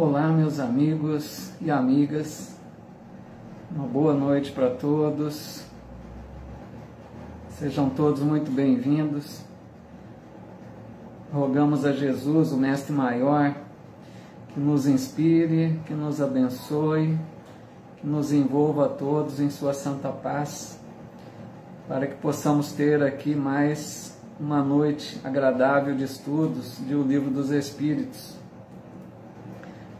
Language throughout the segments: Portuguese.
Olá, meus amigos e amigas, uma boa noite para todos, sejam todos muito bem-vindos. Rogamos a Jesus, o Mestre Maior, que nos inspire, que nos abençoe, que nos envolva a todos em sua santa paz, para que possamos ter aqui mais uma noite agradável de estudos do Livro dos Espíritos.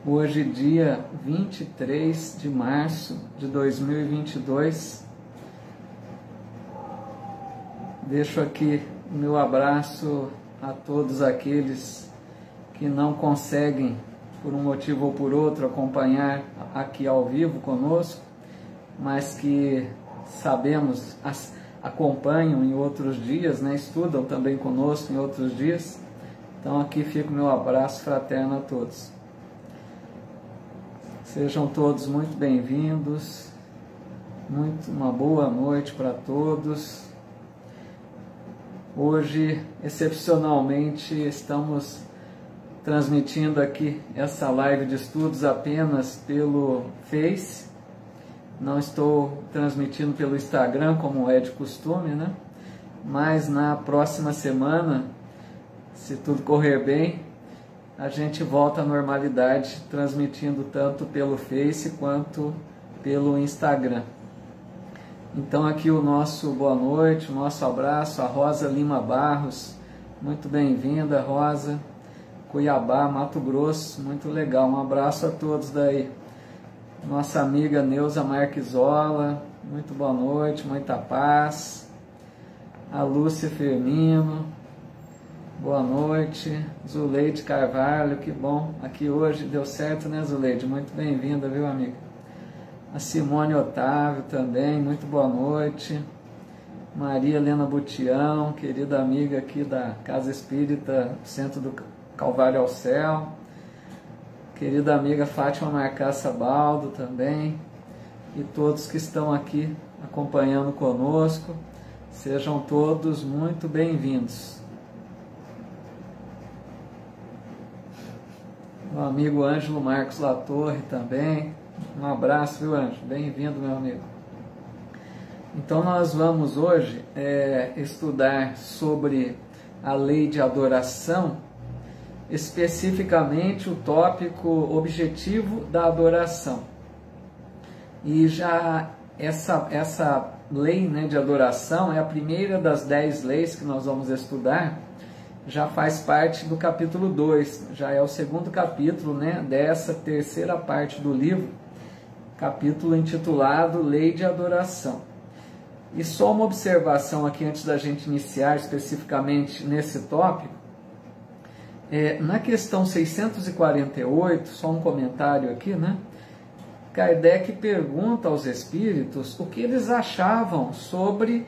Hoje, dia 23 de março de 2022, deixo aqui o meu abraço a todos aqueles que não conseguem, por um motivo ou por outro, acompanhar aqui ao vivo conosco, mas que sabemos, acompanham em outros dias, né? Estudam também conosco em outros dias. Então aqui fica o meu abraço fraterno a todos. Sejam todos muito bem-vindos, uma boa noite para todos. Hoje, excepcionalmente, estamos transmitindo aqui essa live de estudos apenas pelo Face. Não estou transmitindo pelo Instagram, como é de costume, né? Mas na próxima semana, se tudo correr bem, a gente volta à normalidade, transmitindo tanto pelo Face quanto pelo Instagram. Então aqui o nosso boa noite, o nosso abraço a Rosa Lima Barros, muito bem-vinda, Rosa, Cuiabá, Mato Grosso, muito legal, um abraço a todos daí. Nossa amiga Neuza Marquisola, muito boa noite, muita paz. A Lúcia Firmino, boa noite. Zuleide Carvalho, que bom, aqui hoje deu certo, né, Zuleide? Muito bem-vinda, viu, amiga? A Simone Otávio também, muito boa noite. Maria Helena Butião, querida amiga aqui da Casa Espírita, Centro do Calvário ao Céu. Querida amiga Fátima Marcaça Baldo também. E todos que estão aqui acompanhando conosco, sejam todos muito bem-vindos. Meu amigo Ângelo Marcos Latorre também, um abraço, viu, Ângelo? Bem-vindo, meu amigo. Então nós vamos hoje estudar sobre a lei de adoração, especificamente o tópico objetivo da adoração. E já essa lei, né, de adoração é a primeira das 10 leis que nós vamos estudar, já faz parte do capítulo 2, já é o segundo capítulo, né, dessa terceira parte do livro, capítulo intitulado Lei de Adoração. E só uma observação aqui antes da gente iniciar especificamente nesse tópico, na questão 648, só um comentário aqui, né, Kardec pergunta aos espíritos o que eles achavam sobre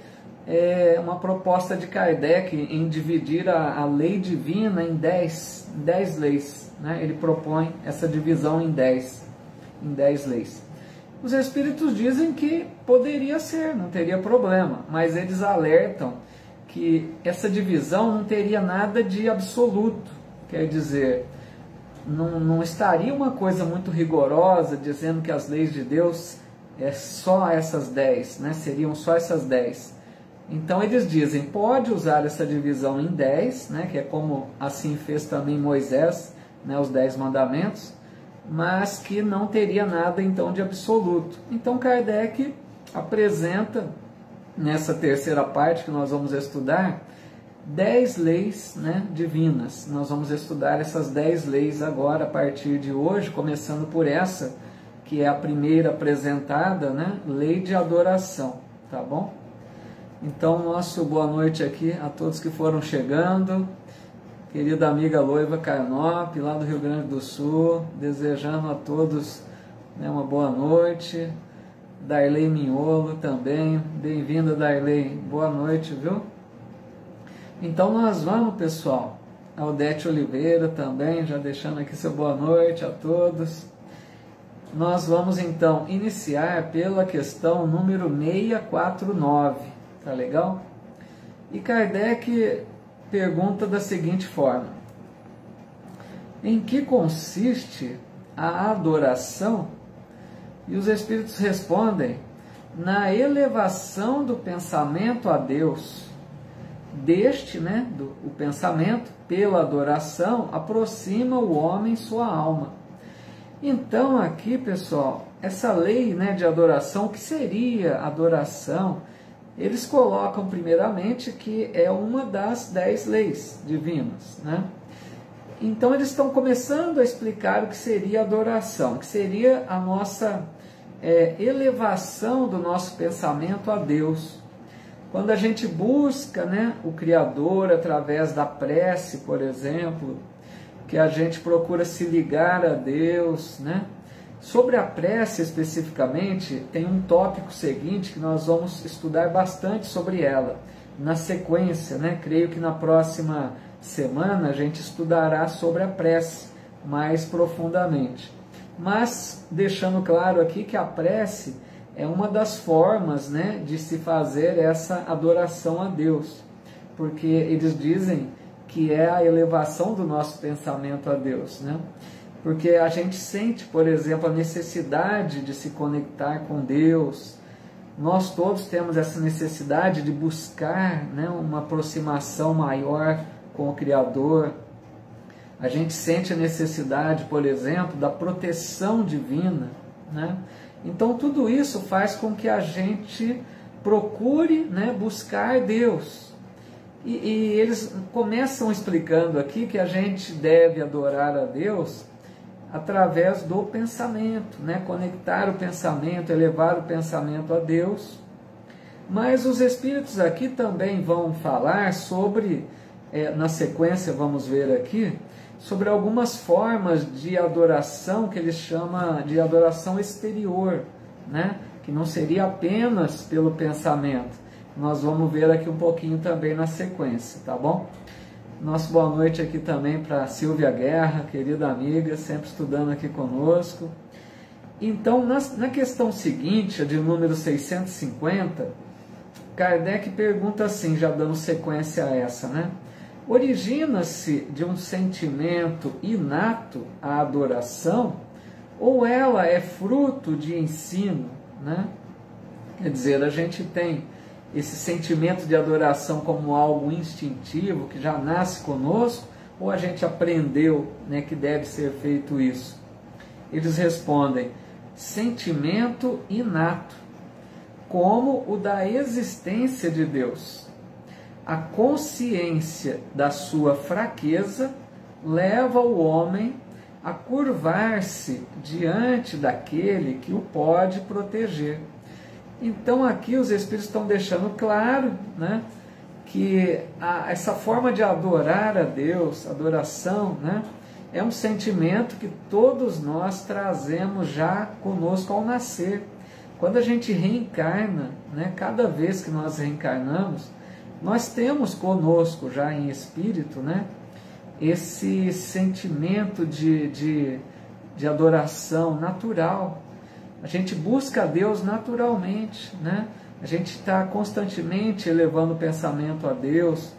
uma proposta de Kardec em dividir a lei divina em 10 leis, né? Ele propõe essa divisão em 10 leis. Os espíritos dizem que poderia ser, não teria problema, mas eles alertam que essa divisão não teria nada de absoluto, quer dizer, não estaria uma coisa muito rigorosa dizendo que as leis de Deus é só essas 10, né? Seriam só essas 10. Então eles dizem, pode usar essa divisão em 10, né, que é como assim fez também Moisés, né, os 10 mandamentos, mas que não teria nada então de absoluto. Então Kardec apresenta, nessa terceira parte que nós vamos estudar, 10 leis, né, divinas. Nós vamos estudar essas 10 leis agora, a partir de hoje, começando por essa, que é a primeira apresentada, né, Lei de Adoração, tá bom? Então, nosso boa noite aqui a todos que foram chegando. Querida amiga Loiva Carnop, lá do Rio Grande do Sul, desejando a todos, né, uma boa noite. Darley Minholo também, bem-vinda, Darley, boa noite, viu? Então nós vamos, pessoal. Aldete Oliveira também, já deixando aqui seu boa noite a todos. Nós vamos então iniciar pela questão número 649. Tá legal? E Kardec pergunta da seguinte forma: em que consiste a adoração? E os Espíritos respondem: na elevação do pensamento a Deus. Deste, o pensamento, pela adoração, aproxima o homem sua alma. Então aqui, pessoal, essa lei de adoração, o que seria adoração? Eles colocam primeiramente que é uma das 10 leis divinas, Então eles estão começando a explicar o que seria adoração, que seria a nossa elevação do nosso pensamento a Deus. Quando a gente busca o Criador através da prece, por exemplo, que a gente procura se ligar a Deus, Sobre a prece especificamente, tem um tópico seguinte que nós vamos estudar bastante sobre ela, na sequência, creio que na próxima semana a gente estudará sobre a prece mais profundamente. Mas deixando claro aqui que a prece é uma das formas de se fazer essa adoração a Deus, porque eles dizem que é a elevação do nosso pensamento a Deus, Porque a gente sente, por exemplo, a necessidade de se conectar com Deus. Nós todos temos essa necessidade de buscar uma aproximação maior com o Criador. A gente sente a necessidade, por exemplo, da proteção divina, Então tudo isso faz com que a gente procure buscar Deus. E eles começam explicando aqui que a gente deve adorar a Deus através do pensamento, conectar o pensamento, elevar o pensamento a Deus. Mas os Espíritos aqui também vão falar sobre, na sequência vamos ver aqui, sobre algumas formas de adoração que eles chamam de adoração exterior, que não seria apenas pelo pensamento. Nós vamos ver aqui um pouquinho também na sequência, tá bom? Nossa boa noite aqui também para Silvia Guerra, querida amiga, sempre estudando aqui conosco. Então, na questão seguinte, a de número 650, Kardec pergunta assim, já dando sequência a essa, Origina-se de um sentimento inato a adoração, ou ela é fruto de ensino, Quer dizer, a gente tem esse sentimento de adoração como algo instintivo, que já nasce conosco, ou a gente aprendeu que deve ser feito isso? Eles respondem: sentimento inato, como o da existência de Deus. A consciência da sua fraqueza leva o homem a curvar-se diante daquele que o pode proteger. Então aqui os Espíritos estão deixando claro que essa forma de adorar a Deus, adoração, é um sentimento que todos nós trazemos já conosco ao nascer. Quando a gente reencarna, cada vez que nós reencarnamos, nós temos conosco já em espírito esse sentimento de adoração natural. A gente busca a Deus naturalmente, A gente está constantemente elevando o pensamento a Deus.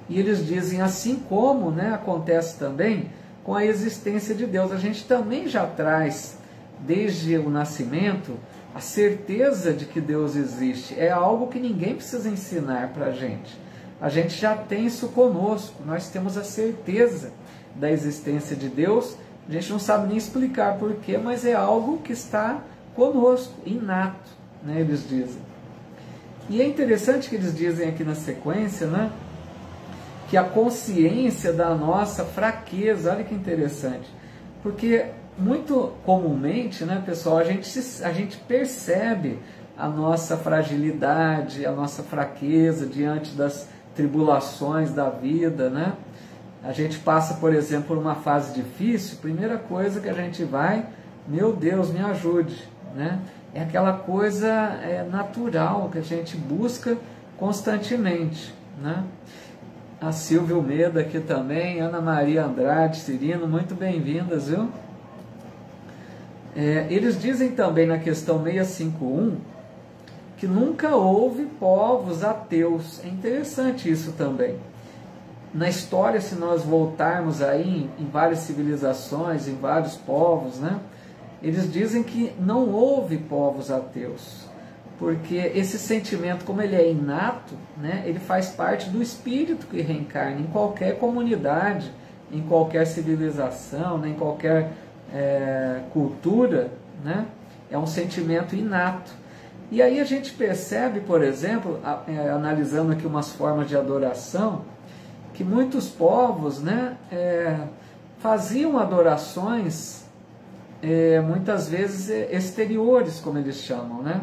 E eles dizem, assim como acontece também com a existência de Deus. A gente também já traz, desde o nascimento, a certeza de que Deus existe. É algo que ninguém precisa ensinar para a gente. A gente já tem isso conosco. Nós temos a certeza da existência de Deus. A gente não sabe nem explicar porquê, mas é algo que está conosco, inato, eles dizem. E é interessante que eles dizem aqui na sequência, que a consciência da nossa fraqueza, olha que interessante, porque muito comumente, pessoal, a gente percebe a nossa fragilidade, a nossa fraqueza diante das tribulações da vida, A gente passa, por exemplo, por uma fase difícil, primeira coisa que a gente vai, meu Deus, me ajude, É aquela coisa natural que a gente busca constantemente, A Silvia Almeida aqui também, Ana Maria Andrade, Cirino, muito bem-vindas, viu? Eles dizem também na questão 651 que nunca houve povos ateus. É interessante isso também. na história, se nós voltarmos aí em várias civilizações, em vários povos, né, eles dizem que não houve povos ateus, porque esse sentimento, como ele é inato, né, ele faz parte do espírito que reencarna em qualquer comunidade, em qualquer civilização, né, em qualquer cultura, né, é um sentimento inato. E aí a gente percebe, por exemplo, analisando aqui umas formas de adoração, que muitos povos, né, faziam adorações muitas vezes exteriores, como eles chamam, né?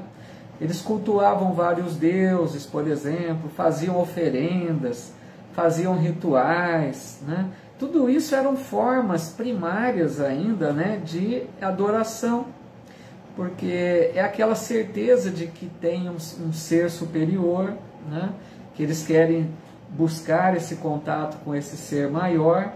Eles cultuavam vários deuses, por exemplo, faziam oferendas, faziam rituais, né? Tudo isso eram formas primárias ainda, né, de adoração, porque é aquela certeza de que tem um ser superior, né, que eles querem buscar esse contato com esse ser maior,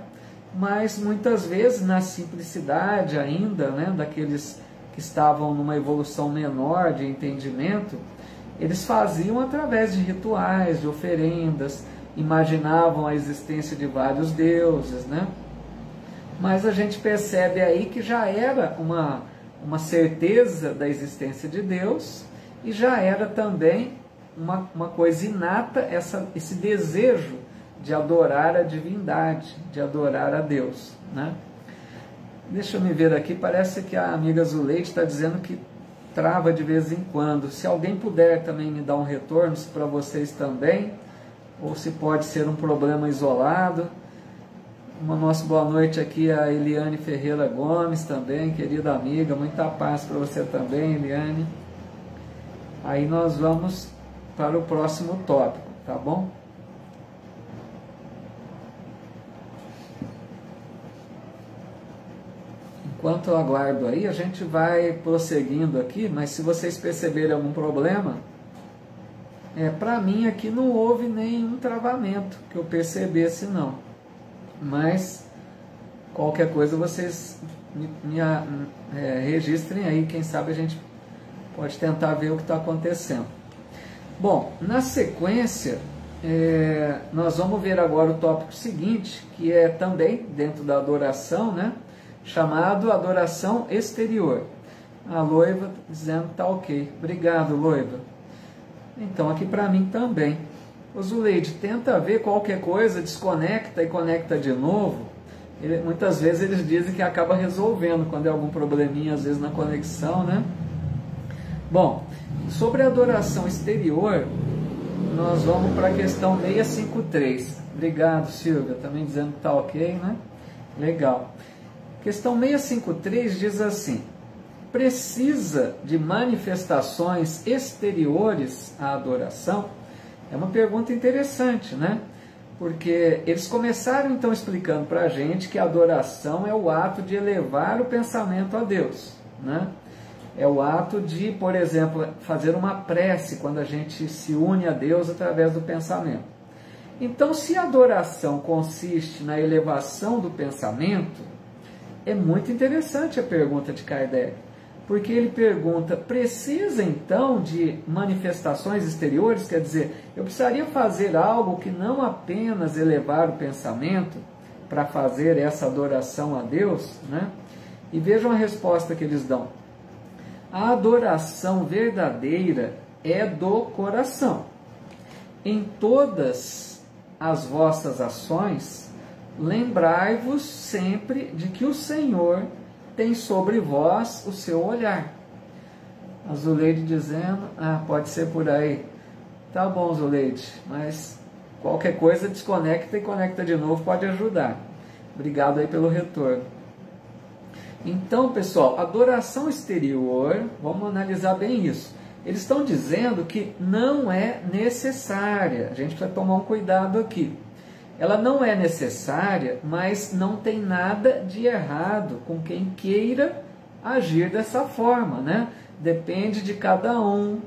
mas muitas vezes na simplicidade ainda, né, daqueles que estavam numa evolução menor de entendimento, eles faziam através de rituais, de oferendas, imaginavam a existência de vários deuses, né? Mas a gente percebe aí que já era uma certeza da existência de Deus e já era também uma coisa inata esse desejo de adorar a divindade, de adorar a Deus, né? Deixa eu me ver aqui, parece que a amiga Zuleide está dizendo que trava de vez em quando. Se alguém puder também me dar um retorno, se para vocês também, ou se pode ser um problema isolado. Uma nossa boa noite aqui a Eliane Ferreira Gomes também, querida amiga, muita paz para você também, Eliane. Aí nós vamos para o próximo tópico, tá bom? Enquanto eu aguardo aí, a gente vai prosseguindo aqui, mas se vocês perceberem algum problema, para mim aqui não houve nenhum travamento que eu percebesse não. Mas qualquer coisa vocês registrem aí, quem sabe a gente pode tentar ver o que está acontecendo. Bom, na sequência, nós vamos ver agora o tópico seguinte, que é também dentro da adoração, né? Chamado adoração exterior. A Loiva dizendo que está ok. Obrigado, Loiva. Então, aqui para mim também. Ô Zuleide, tenta ver qualquer coisa, desconecta e conecta de novo. Muitas vezes eles dizem que acaba resolvendo quando é algum probleminha, às vezes na conexão, né? Bom, sobre a adoração exterior, nós vamos para a questão 653. Obrigado, Silvia, também dizendo que está ok, né? Legal. Questão 653 diz assim: precisa de manifestações exteriores à adoração? É uma pergunta interessante, né? Porque eles começaram então explicando para a gente que a adoração é o ato de elevar o pensamento a Deus, né? É o ato de, por exemplo, fazer uma prece quando a gente se une a Deus através do pensamento. Então, se a adoração consiste na elevação do pensamento, é muito interessante a pergunta de Kardec, porque ele pergunta, precisa então de manifestações exteriores? Quer dizer, eu precisaria fazer algo que não apenas elevar o pensamento para fazer essa adoração a Deus, né? E vejam a resposta que eles dão. A adoração verdadeira é do coração. Em todas as vossas ações, lembrai-vos sempre de que o Senhor tem sobre vós o seu olhar. A Zuleide dizendo, pode ser por aí. Tá bom, Zuleide, mas qualquer coisa desconecta e conecta de novo, pode ajudar. Obrigado aí pelo retorno. Então, pessoal, adoração exterior, vamos analisar bem isso. Eles estão dizendo que não é necessária, a gente precisa tomar um cuidado aqui. Ela não é necessária, mas não tem nada de errado com quem queira agir dessa forma, né? Depende de cada um,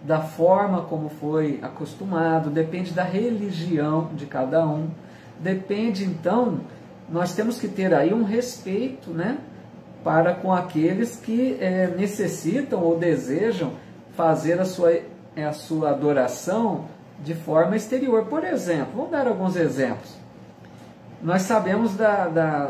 da forma como foi acostumado, depende da religião de cada um, depende, então, nós temos que ter aí um respeito, né, para com aqueles que necessitam ou desejam fazer a sua adoração de forma exterior. Por exemplo, vamos dar alguns exemplos. Nós sabemos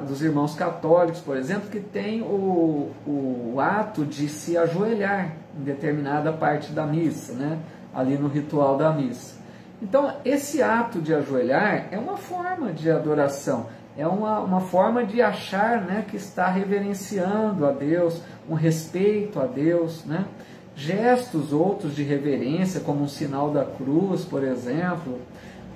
dos irmãos católicos, por exemplo, que tem o ato de se ajoelhar em determinada parte da missa, né? Ali no ritual da missa. Então, esse ato de ajoelhar é uma forma de adoração, é uma forma de achar, né, que está reverenciando a Deus, um respeito a Deus, né? Gestos outros de reverência, como um sinal da cruz, por exemplo.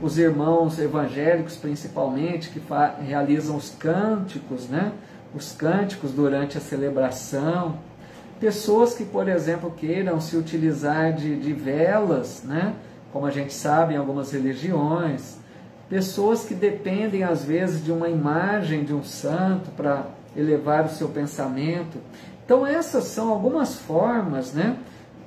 Os irmãos evangélicos, principalmente, que realizam os cânticos, né? Os cânticos durante a celebração. Pessoas que, por exemplo, queiram se utilizar de velas, né? Como a gente sabe em algumas religiões. Pessoas que dependem, às vezes, de uma imagem de um santo para elevar o seu pensamento. Então, essas são algumas formas, né?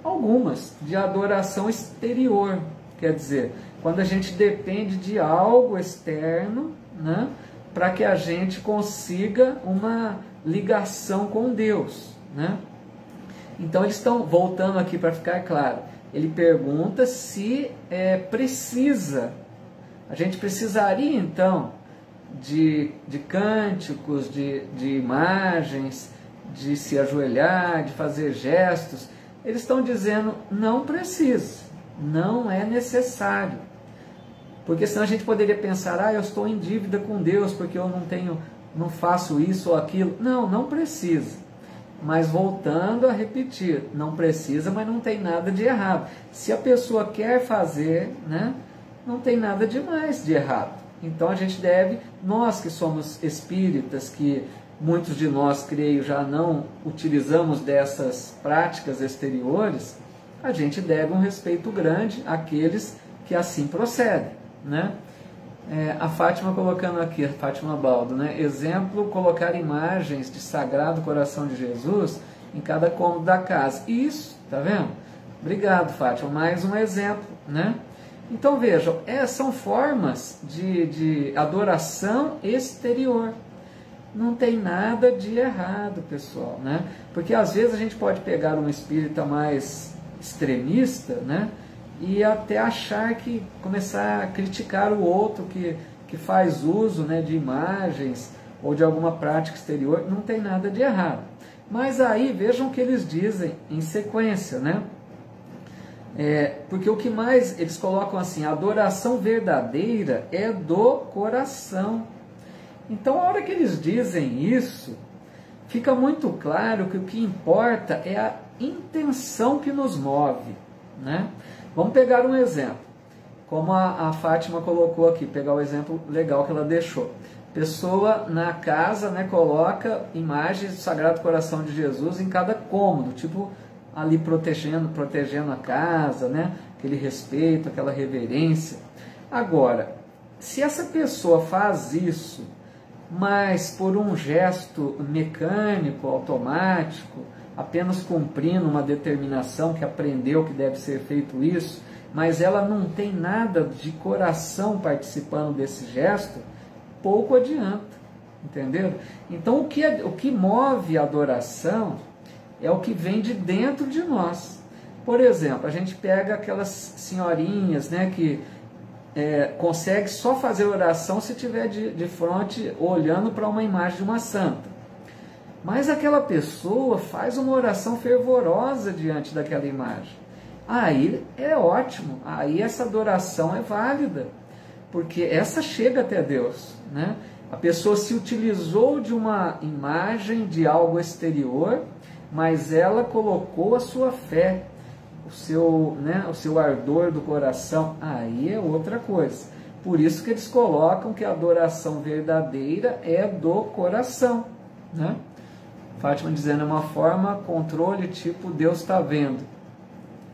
Algumas, de adoração exterior. Quer dizer, quando a gente depende de algo externo, né, para que a gente consiga uma ligação com Deus, né? Então eles estão voltando aqui para ficar claro. Ele pergunta se precisa. A gente precisaria então de cânticos, de imagens, de se ajoelhar, de fazer gestos. Eles estão dizendo não precisa, não é necessário. Porque senão a gente poderia pensar, eu estou em dívida com Deus porque eu não faço isso ou aquilo. Não, não precisa. Mas voltando a repetir, não precisa, mas não tem nada de errado. Se a pessoa quer fazer, né, não tem nada demais de errado. Então a gente deve, nós que somos espíritas, que muitos de nós, creio, já não utilizamos dessas práticas exteriores, a gente deve um respeito grande àqueles que assim procedem, né? A Fátima colocando aqui, a Fátima Baldo, né? Exemplo, colocar imagens de Sagrado Coração de Jesus em cada cômodo da casa. Isso, tá vendo? Obrigado, Fátima. Mais um exemplo, né? Então vejam, são formas de adoração exterior. Não tem nada de errado, pessoal, né? Porque às vezes a gente pode pegar um espírita mais extremista, né? E até achar que começar a criticar o outro que faz uso, né, de imagens ou de alguma prática exterior. Não tem nada de errado. Mas aí vejam o que eles dizem em sequência, né? Porque o que mais eles colocam assim, a adoração verdadeira é do coração. Então, a hora que eles dizem isso, fica muito claro que o que importa é a intenção que nos move, né? Vamos pegar um exemplo, como a Fátima colocou aqui, pegar o exemplo legal que ela deixou. Pessoa na casa, né, coloca imagens do Sagrado Coração de Jesus em cada cômodo, tipo ali protegendo a casa, né, aquele respeito, aquela reverência. Agora, se essa pessoa faz isso, mas por um gesto mecânico, automático, apenas cumprindo uma determinação que aprendeu que deve ser feito isso, mas ela não tem nada de coração participando desse gesto, pouco adianta, entenderam? Então o que move a adoração é o que vem de dentro de nós. Por exemplo, a gente pega aquelas senhorinhas, né, que consegue só fazer oração se estiver de frente olhando para uma imagem de uma santa. Mas aquela pessoa faz uma oração fervorosa diante daquela imagem. Aí é ótimo, aí essa adoração é válida, porque essa chega até Deus, né? A pessoa se utilizou de uma imagem, de algo exterior, mas ela colocou a sua fé, o seu ardor do coração, aí é outra coisa. Por isso que eles colocam que a adoração verdadeira é do coração, né? Fátima dizendo, é uma forma, controle, tipo, Deus está vendo.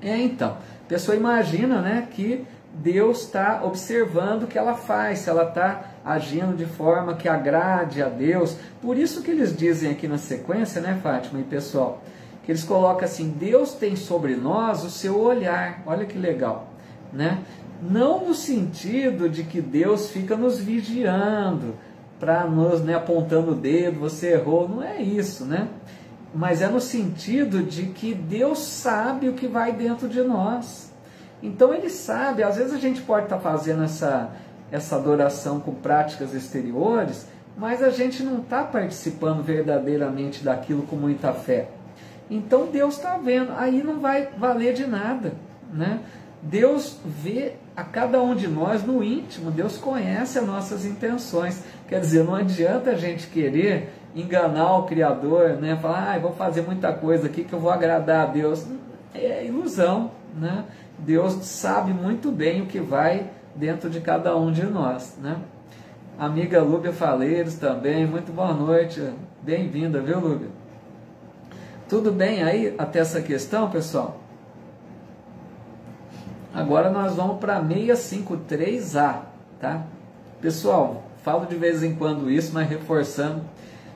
Então, a pessoa imagina, né, que Deus está observando o que ela faz, se ela está agindo de forma que agrade a Deus. Por isso que eles dizem aqui na sequência, né, Fátima e pessoal, que eles colocam assim, Deus tem sobre nós o seu olhar. Olha que legal, né? Não no sentido de que Deus fica nos vigiando, para nos, né, apontando o dedo, você errou, não é isso, né? Mas é no sentido de que Deus sabe o que vai dentro de nós. Então Ele sabe, às vezes a gente pode estar fazendo essa adoração com práticas exteriores, mas a gente não está participando verdadeiramente daquilo com muita fé. Então Deus está vendo, aí não vai valer de nada, né? Deus vê a cada um de nós no íntimo, Deus conhece as nossas intenções. Quer dizer, não adianta a gente querer enganar o Criador, né? Falar, vou fazer muita coisa aqui que eu vou agradar a Deus. É ilusão, né? Deus sabe muito bem o que vai dentro de cada um de nós, né? Amiga Lúbia Faleiros também, muito boa noite, bem-vinda, viu, Lúbia? Tudo bem aí até essa questão, pessoal? Agora nós vamos para 653A, tá? Pessoal, falo de vez em quando isso, mas reforçando,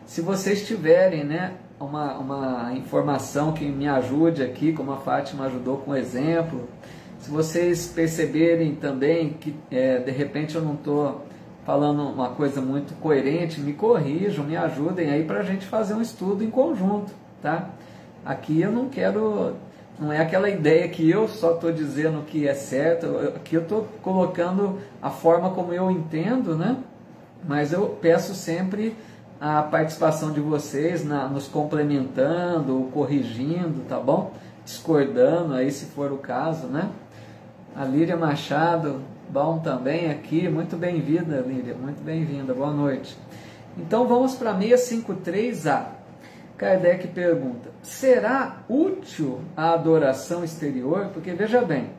se vocês tiverem, né, uma informação que me ajude aqui, como a Fátima ajudou com o exemplo, se vocês perceberem também que de repente eu não estou falando uma coisa muito coerente, me corrijam, me ajudem aí para a gente fazer um estudo em conjunto, tá? Aqui eu não quero, não é aquela ideia que eu só estou dizendo que é certo, aqui eu estou colocando a forma como eu entendo, né? Mas eu peço sempre a participação de vocês, nos complementando, corrigindo, tá bom? Discordando aí se for o caso, né? A Líria Machado, bom também aqui, muito bem-vinda, Líria, muito bem-vinda, boa noite. Então vamos para 653A. Kardec pergunta, será útil a adoração exterior? Porque veja bem,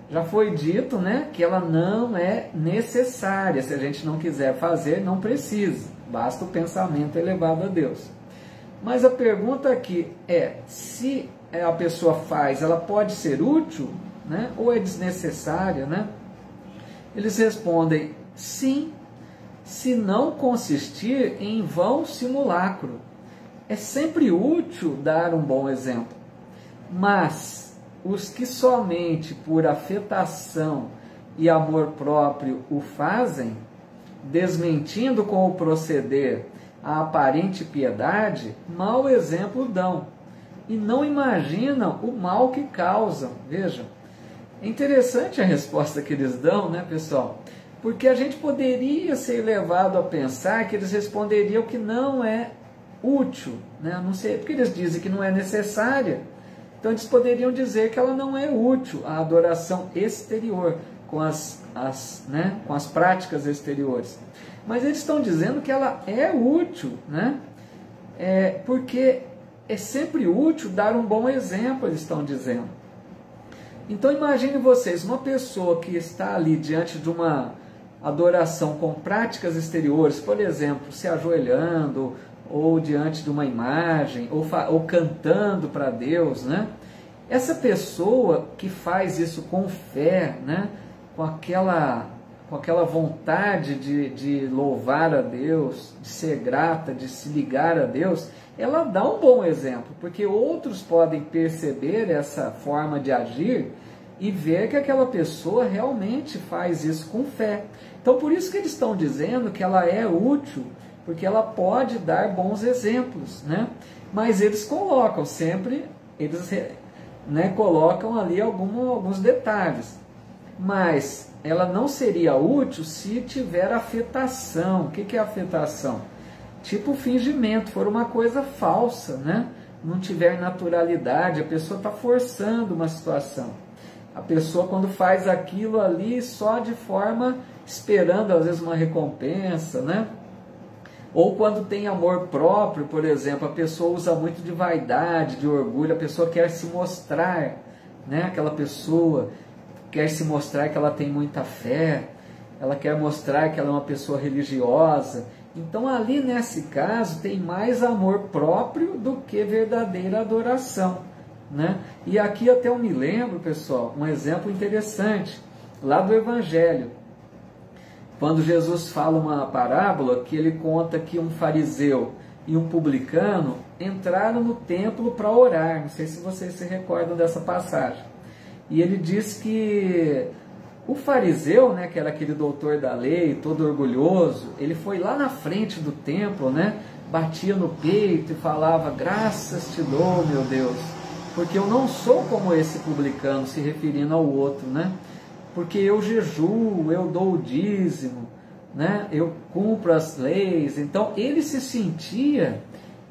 já foi dito, né, que ela não é necessária, se a gente não quiser fazer, não precisa, basta o pensamento elevado a Deus. Mas a pergunta aqui é, se a pessoa faz, ela pode ser útil, né, ou é desnecessária, né? Eles respondem, sim, se não consistir em vão simulacro. É sempre útil dar um bom exemplo, mas os que somente por afetação e amor próprio o fazem, desmentindo com o proceder a aparente piedade, mau exemplo dão, e não imaginam o mal que causam. Vejam, é interessante a resposta que eles dão, né, pessoal? Porque a gente poderia ser levado a pensar que eles responderiam que não é útil, né? Não sei, porque eles dizem que não é necessária. Então eles poderiam dizer que ela não é útil, a adoração exterior, com as práticas exteriores. Mas eles estão dizendo que ela é útil, né? Porque é sempre útil dar um bom exemplo, eles estão dizendo. Então imagine vocês, uma pessoa que está ali diante de uma adoração com práticas exteriores, por exemplo, se ajoelhando, ou diante de uma imagem, ou cantando para Deus, né? Essa pessoa que faz isso com fé, né? com aquela vontade de louvar a Deus, de ser grata, de se ligar a Deus, ela dá um bom exemplo, porque outros podem perceber essa forma de agir e ver que aquela pessoa realmente faz isso com fé. Então, por isso que eles estão dizendo que ela é útil, porque ela pode dar bons exemplos, né? Mas eles colocam sempre, colocam ali alguns detalhes. Mas ela não seria útil se tiver afetação. O que é afetação? Tipo fingimento, for uma coisa falsa, né? Não tiver naturalidade, a pessoa está forçando uma situação. A pessoa, quando faz aquilo ali só de forma, esperando às vezes uma recompensa, né? Ou quando tem amor próprio, por exemplo, a pessoa usa muito de vaidade, de orgulho, a pessoa quer se mostrar, né? Aquela pessoa quer se mostrar que ela tem muita fé, ela quer mostrar que ela é uma pessoa religiosa. Então ali nesse caso tem mais amor próprio do que verdadeira adoração, né? E aqui até eu me lembro, pessoal, um exemplo interessante, lá do Evangelho. Quando Jesus fala uma parábola, que ele conta que um fariseu e um publicano entraram no templo para orar. Não sei se vocês se recordam dessa passagem. E ele diz que o fariseu, né, que era aquele doutor da lei, todo orgulhoso, ele foi lá na frente do templo, né, batia no peito e falava, graças te dou, meu Deus, porque eu não sou como esse publicano, se referindo ao outro, né? porque eu jejuo, eu dou o dízimo, né? Eu cumpro as leis. Então ele se sentia,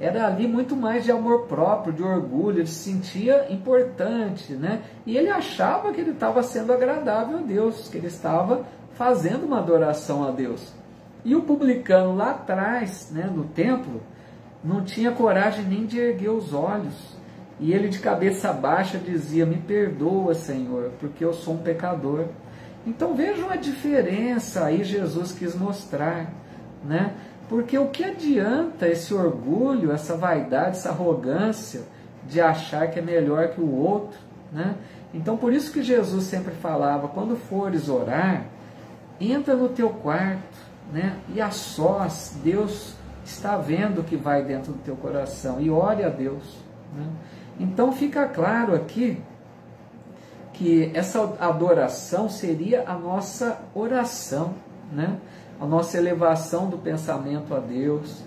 era ali muito mais de amor próprio, de orgulho, ele se sentia importante, né? E ele achava que ele estava sendo agradável a Deus, que ele estava fazendo uma adoração a Deus. E o publicano lá atrás, né, no templo, não tinha coragem nem de erguer os olhos. E ele de cabeça baixa dizia: me perdoa, Senhor, porque eu sou um pecador. Então vejam a diferença aí Jesus quis mostrar, né? Porque o que adianta esse orgulho, essa vaidade, essa arrogância de achar que é melhor que o outro, né? Então por isso que Jesus sempre falava: quando fores orar, entra no teu quarto, né? E a sós, Deus está vendo o que vai dentro do teu coração, e ore a Deus, né? Então fica claro aqui que essa adoração seria a nossa oração, né? A nossa elevação do pensamento a Deus,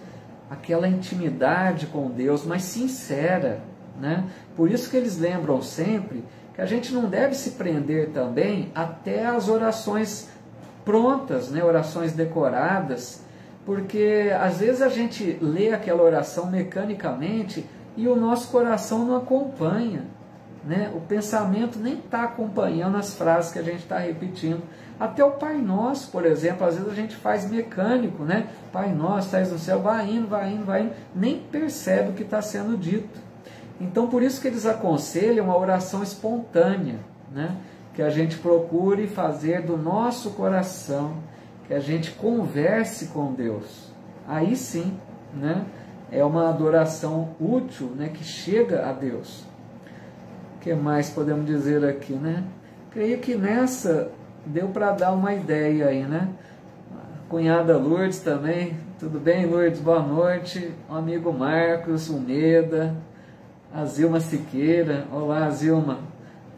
aquela intimidade com Deus, mas sincera, né? Por isso que eles lembram sempre que a gente não deve se prender também até as orações prontas, né? Orações decoradas, porque às vezes a gente lê aquela oração mecanicamente e o nosso coração não acompanha, né? O pensamento nem está acompanhando as frases que a gente está repetindo. Até o Pai Nosso, por exemplo, às vezes a gente faz mecânico, né? Pai Nosso, estás no céu, vai indo, vai indo, vai indo, nem percebe o que está sendo dito. Então, por isso que eles aconselham a oração espontânea, né? Que a gente procure fazer do nosso coração, que a gente converse com Deus. Aí sim, né? É uma adoração útil, né? Que chega a Deus. O que mais podemos dizer aqui, né? Creio que nessa deu para dar uma ideia aí, né? A cunhada Lourdes também. Tudo bem, Lourdes? Boa noite. O amigo Marcos Umeda, a Zilma Siqueira. Olá, Zilma.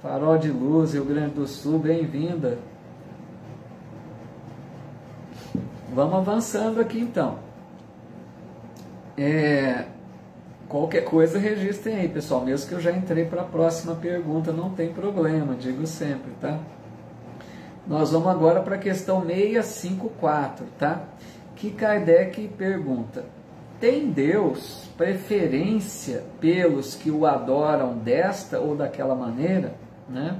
Farol de Luz, Rio Grande do Sul, bem-vinda. Vamos avançando aqui então. Qualquer coisa registrem aí, pessoal, mesmo que eu já entrei para a próxima pergunta, não tem problema, digo sempre, tá? Nós vamos agora para a questão 654, tá? Que Kardec pergunta: tem Deus preferência pelos que o adoram desta ou daquela maneira, né?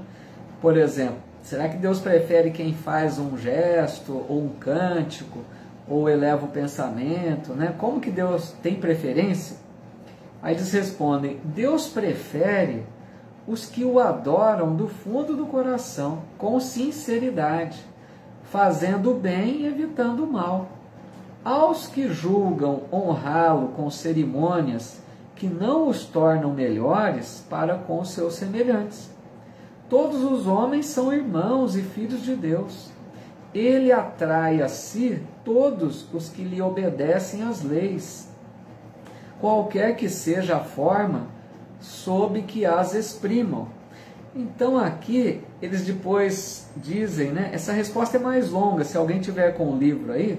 Por exemplo, será que Deus prefere quem faz um gesto ou um cântico ou eleva o pensamento, né? Como que Deus tem preferência? Aí eles respondem: Deus prefere os que o adoram do fundo do coração, com sinceridade, fazendo o bem e evitando o mal. Aos que julgam honrá-lo com cerimônias que não os tornam melhores para com seus semelhantes. Todos os homens são irmãos e filhos de Deus. Ele atrai a si todos os que lhe obedecem às leis, qualquer que seja a forma sob que as exprimam. Então aqui eles depois dizem, né? Essa resposta é mais longa, se alguém tiver com o livro aí,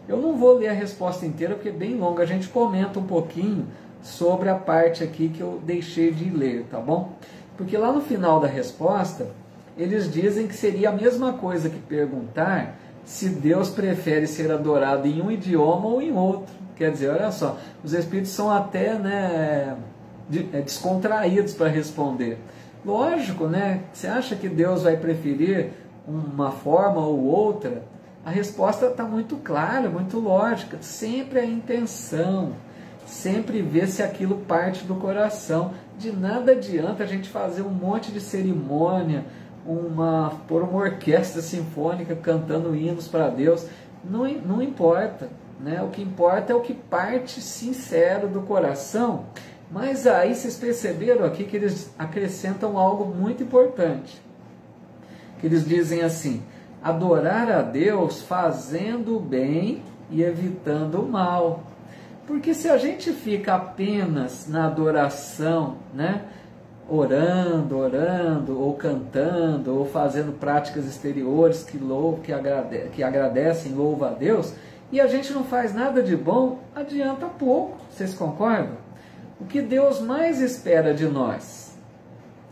eu não vou ler a resposta inteira porque é bem longa, a gente comenta um pouquinho sobre a parte aqui que eu deixei de ler, tá bom? Porque lá no final da resposta, eles dizem que seria a mesma coisa que perguntar se Deus prefere ser adorado em um idioma ou em outro. Quer dizer, olha só, os espíritos são até, né, descontraídos para responder. Lógico, né? Você acha que Deus vai preferir uma forma ou outra? A resposta está muito clara, muito lógica. Sempre a intenção, sempre ver se aquilo parte do coração. De nada adianta a gente fazer um monte de cerimônia, por uma orquestra sinfônica cantando hinos para Deus. Não importa, né? O que importa é o que parte sincero do coração. Mas aí vocês perceberam aqui que eles acrescentam algo muito importante. Que eles dizem assim: adorar a Deus fazendo o bem e evitando o mal. Porque se a gente fica apenas na adoração, né, orando, ou cantando, ou fazendo práticas exteriores que agradecem, louva a Deus, e a gente não faz nada de bom, adianta pouco. Vocês concordam? O que Deus mais espera de nós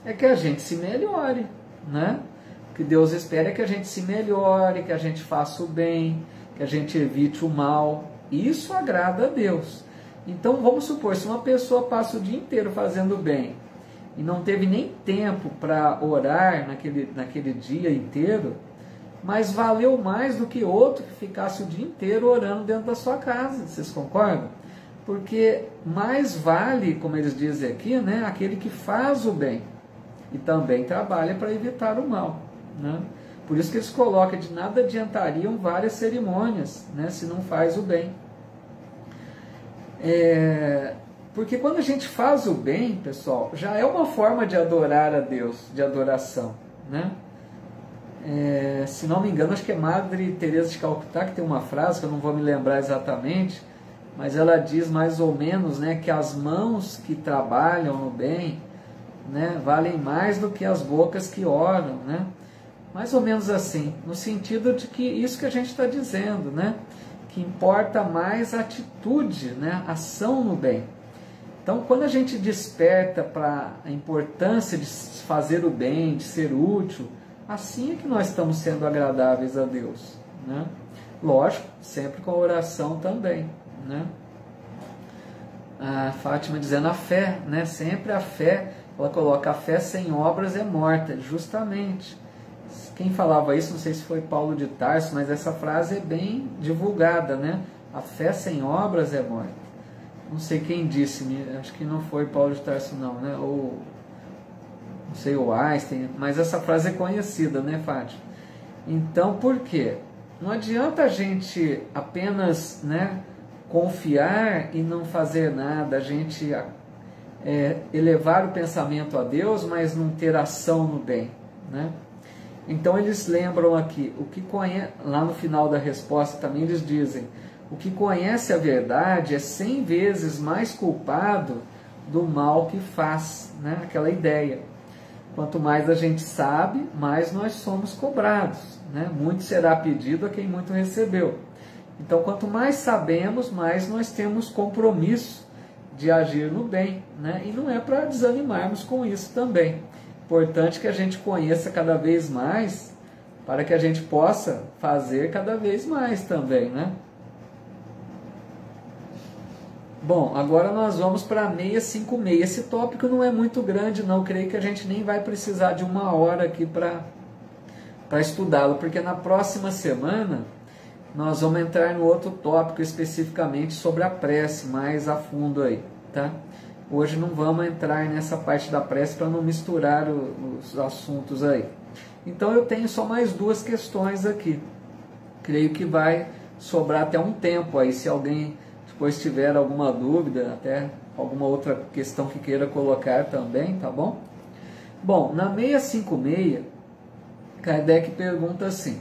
é que a gente se melhore, né? O que Deus espera é que a gente se melhore, que a gente faça o bem, que a gente evite o mal. Isso agrada a Deus. Então vamos supor, se uma pessoa passa o dia inteiro fazendo o bem e não teve nem tempo para orar naquele dia inteiro, mas valeu mais do que outro que ficasse o dia inteiro orando dentro da sua casa. Vocês concordam? Porque mais vale, como eles dizem aqui, né, aquele que faz o bem e também trabalha para evitar o mal, né? Por isso que eles colocam, de nada adiantariam várias cerimônias, né, se não faz o bem. Porque quando a gente faz o bem, pessoal, já é uma forma de adorar a Deus, de adoração, né? Se não me engano, acho que é Madre Teresa de Calcutá que tem uma frase, que eu não vou me lembrar exatamente, mas ela diz mais ou menos, né, que as mãos que trabalham no bem, né, valem mais do que as bocas que oram, né? Mais ou menos assim, no sentido de que isso que a gente está dizendo, né, que importa mais a atitude, né, a ação no bem. Então, quando a gente desperta para a importância de fazer o bem, de ser útil, assim é que nós estamos sendo agradáveis a Deus, né? Lógico, sempre com a oração também, né? A Fátima dizendo a fé, né? Sempre a fé, ela coloca a fé sem obras é morta, justamente. Quem falava isso, não sei se foi Paulo de Tarso, mas essa frase é bem divulgada, né? A fé sem obras é morta. Não sei quem disse, acho que não foi Paulo de Tarso não, né? Ou não sei, o Einstein, mas essa frase é conhecida, né, Fátima? Então, por quê? Não adianta a gente apenas, né, confiar e não fazer nada, a gente elevar o pensamento a Deus, mas não ter ação no bem, né? Então eles lembram aqui, lá no final da resposta também eles dizem, o que conhece a verdade é 100 vezes mais culpado do mal que faz, né? Aquela ideia. Quanto mais a gente sabe, mais nós somos cobrados, né? Muito será pedido a quem muito recebeu. Então, quanto mais sabemos, mais nós temos compromisso de agir no bem, né? E não é para desanimarmos com isso também. Importante que a gente conheça cada vez mais, para que a gente possa fazer cada vez mais também, né? Bom, agora nós vamos para 656. Esse tópico não é muito grande, não. Creio que a gente nem vai precisar de uma hora aqui para estudá-lo, porque na próxima semana nós vamos entrar no outro tópico especificamente sobre a prece, mais a fundo aí, tá? Hoje não vamos entrar nessa parte da prece para não misturar os assuntos aí. Então eu tenho só mais duas questões aqui. Creio que vai sobrar até um tempo aí, se alguém depois tiver alguma dúvida, até alguma outra questão que queira colocar também, tá bom? Bom, na 656, Kardec pergunta assim: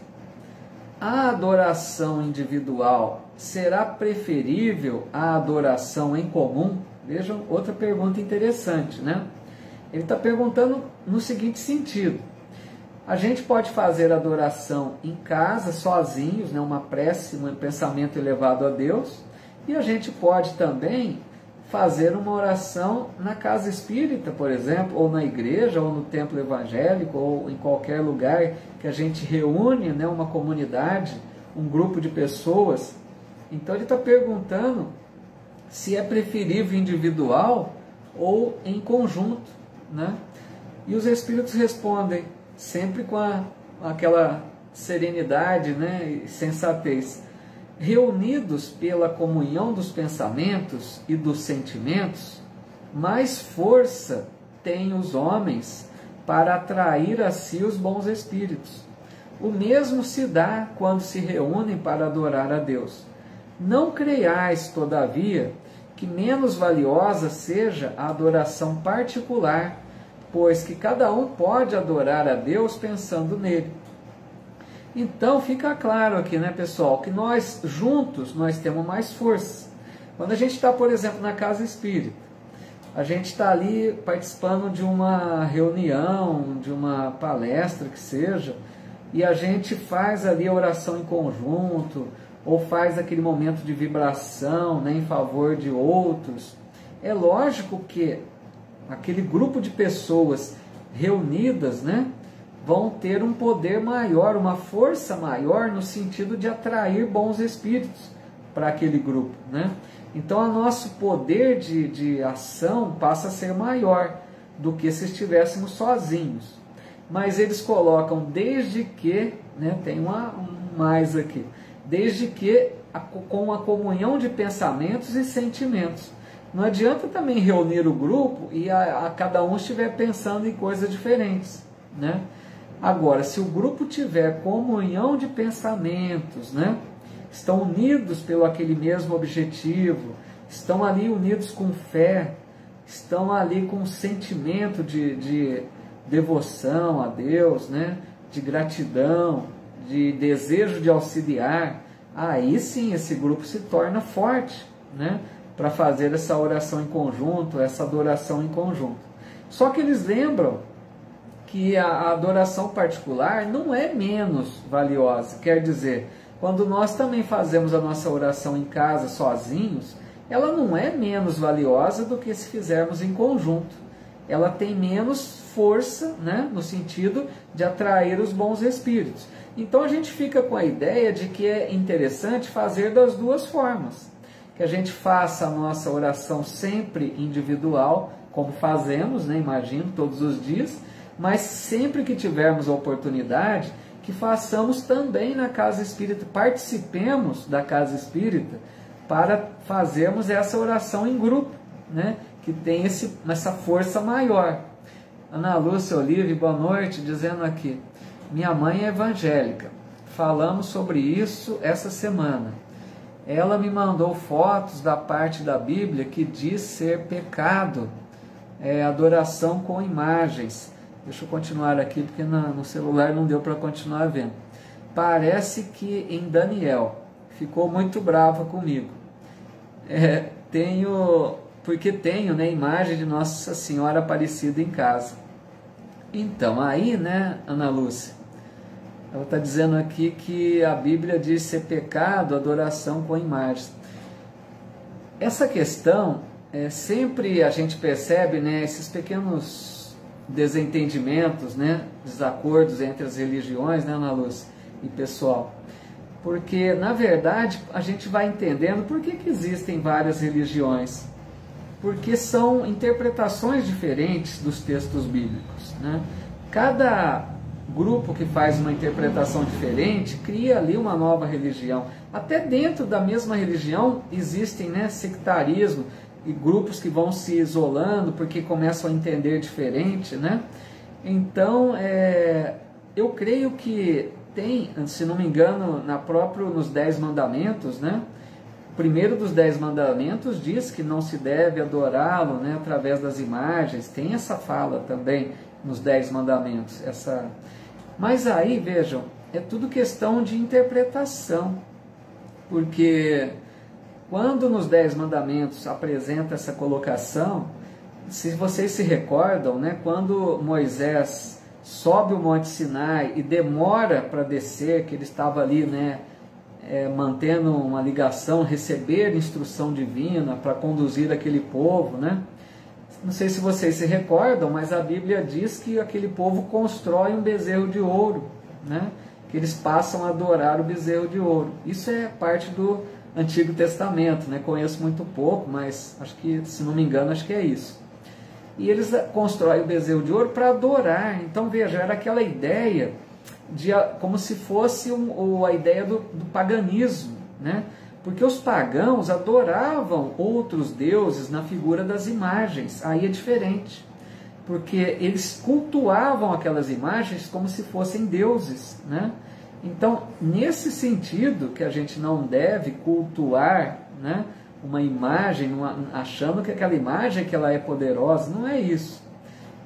a adoração individual será preferível à adoração em comum? Vejam, outra pergunta interessante, né? Ele está perguntando no seguinte sentido: a gente pode fazer adoração em casa, sozinhos, né? Uma prece, um pensamento elevado a Deus, e a gente pode também fazer uma oração na casa espírita, por exemplo, ou na igreja, ou no templo evangélico, ou em qualquer lugar que a gente reúne, né, uma comunidade, um grupo de pessoas. Então ele está perguntando se é preferível individual ou em conjunto, né? E os espíritos respondem, sempre com aquela serenidade, né, e sensatez: reunidos pela comunhão dos pensamentos e dos sentimentos, mais força têm os homens para atrair a si os bons espíritos. O mesmo se dá quando se reúnem para adorar a Deus. Não creiais, todavia, que menos valiosa seja a adoração particular, pois que cada um pode adorar a Deus pensando nele. Então fica claro aqui, né, pessoal, que nós juntos nós temos mais força. Quando a gente está, por exemplo, na casa espírita, a gente está ali participando de uma reunião, de uma palestra que seja, e a gente faz ali a oração em conjunto, ou faz aquele momento de vibração, né, em favor de outros. É lógico que aquele grupo de pessoas reunidas, né, vão ter um poder maior, uma força maior no sentido de atrair bons espíritos para aquele grupo, né? Então, o nosso poder de ação passa a ser maior do que se estivéssemos sozinhos. Mas eles colocam desde que, né, tem um mais aqui, desde que com a comunhão de pensamentos e sentimentos. Não adianta também reunir o grupo e a cada um estiver pensando em coisas diferentes, né? Agora, se o grupo tiver comunhão de pensamentos, né, estão unidos pelo aquele mesmo objetivo, estão ali unidos com fé, estão ali com um sentimento de devoção a Deus, né, de gratidão, de desejo de auxiliar, aí sim esse grupo se torna forte, né, para fazer essa oração em conjunto, essa adoração em conjunto. Só que eles lembram que a adoração particular não é menos valiosa. Quer dizer, quando nós também fazemos a nossa oração em casa sozinhos, ela não é menos valiosa do que se fizermos em conjunto. Ela tem menos força, né, no sentido de atrair os bons espíritos. Então a gente fica com a ideia de que é interessante fazer das duas formas. Que a gente faça a nossa oração sempre individual, como fazemos, né, imagino, todos os dias, mas sempre que tivermos a oportunidade, que façamos também na casa espírita, participemos da casa espírita para fazermos essa oração em grupo, né, que tem essa força maior. Ana Lúcia Olive, boa noite, dizendo aqui, minha mãe é evangélica, falamos sobre isso essa semana. Ela me mandou fotos da parte da Bíblia que diz ser pecado, adoração com imagens. Deixa eu continuar aqui, porque no celular não deu para continuar vendo. Parece que em Daniel ficou muito brava comigo. Porque tenho, né, imagem de Nossa Senhora Aparecida em casa. Então, aí, né, Ana Lúcia, ela está dizendo aqui que a Bíblia diz ser pecado, adoração com imagens. Essa questão, sempre a gente percebe, né, esses pequenos desentendimentos, né, desacordos entre as religiões, né, Ana Lúcia e pessoal, porque na verdade a gente vai entendendo por que existem várias religiões, porque são interpretações diferentes dos textos bíblicos, né? Cada grupo que faz uma interpretação diferente cria ali uma nova religião. Até dentro da mesma religião existem, né, sectarismo e grupos que vão se isolando porque começam a entender diferente, né? Então, eu creio que tem, se não me engano, nos 10 mandamentos, né? O primeiro dos 10 mandamentos diz que não se deve adorá-lo, né, através das imagens. Tem essa fala também nos 10 mandamentos. Mas aí, vejam, é tudo questão de interpretação, porque quando nos 10 mandamentos apresenta essa colocação, se vocês se recordam, né, quando Moisés sobe o Monte Sinai e demora para descer, que ele estava ali, né, mantendo uma ligação, receber instrução divina para conduzir aquele povo, né? Não sei se vocês se recordam, mas a Bíblia diz que aquele povo constrói um bezerro de ouro, né? Que eles passam a adorar o bezerro de ouro. Isso é parte do Antigo Testamento, né? Conheço muito pouco, mas acho que, se não me engano, acho que é isso. E eles constroem o bezerro de ouro para adorar. Então, veja, era aquela ideia como se fosse a ideia do paganismo, né? Porque os pagãos adoravam outros deuses na figura das imagens. Aí é diferente, porque eles cultuavam aquelas imagens como se fossem deuses, né? Então, nesse sentido, que a gente não deve cultuar, né, uma imagem, achando que aquela imagem que ela é poderosa, não é isso.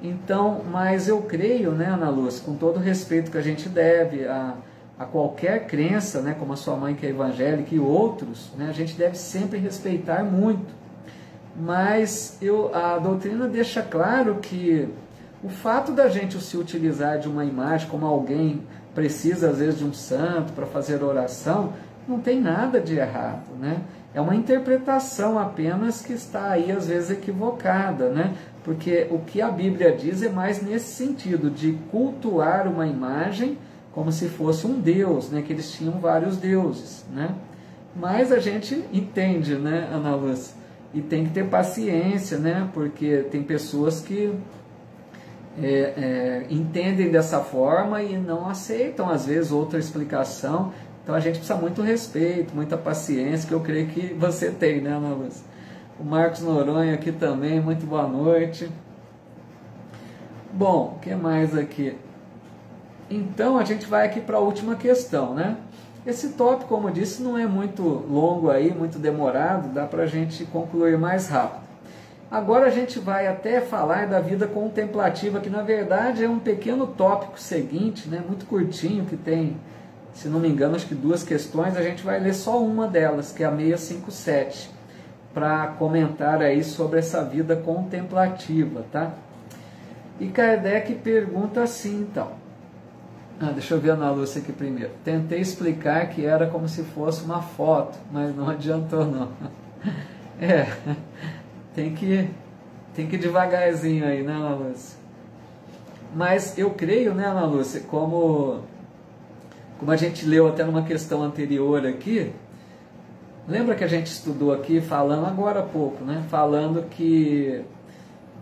Então, mas eu creio, né, Ana Lúcia, com todo o respeito que a gente deve a qualquer crença, né, como a sua mãe que é evangélica e outros, né, a gente deve sempre respeitar muito. Mas a doutrina deixa claro que o fato da gente se utilizar de uma imagem como alguém precisa às vezes de um santo para fazer oração, não tem nada de errado, né? É uma interpretação apenas que está aí às vezes equivocada, né? Porque o que a Bíblia diz é mais nesse sentido, de cultuar uma imagem como se fosse um deus, né? Que eles tinham vários deuses, né? Mas a gente entende, né, Ana Lúcia? E tem que ter paciência, né? Porque tem pessoas que entendem dessa forma e não aceitam, às vezes, outra explicação. Então a gente precisa muito respeito, muita paciência, que eu creio que você tem, né, Ana Lúcia? O Marcos Noronha aqui também, muito boa noite. Bom, o que mais aqui? Então a gente vai aqui para a última questão, né? Esse tópico, como eu disse, não é muito longo aí, muito demorado, dá para a gente concluir mais rápido. Agora a gente vai até falar da vida contemplativa, que na verdade é um pequeno tópico seguinte, né, muito curtinho, que tem, se não me engano, acho que 2 questões. A gente vai ler só uma delas, que é a 657, para comentar aí sobre essa vida contemplativa, tá? E Kardec pergunta assim, então. Deixa eu ver a Ana Lúcia aqui primeiro. Tentei explicar que era como se fosse uma foto, mas não adiantou não. Tem que ir devagarzinho aí, né, Ana Lúcia? Mas eu creio, né, Ana Lúcia, como a gente leu até numa questão anterior aqui, lembra que a gente estudou aqui falando agora há pouco, né? Falando que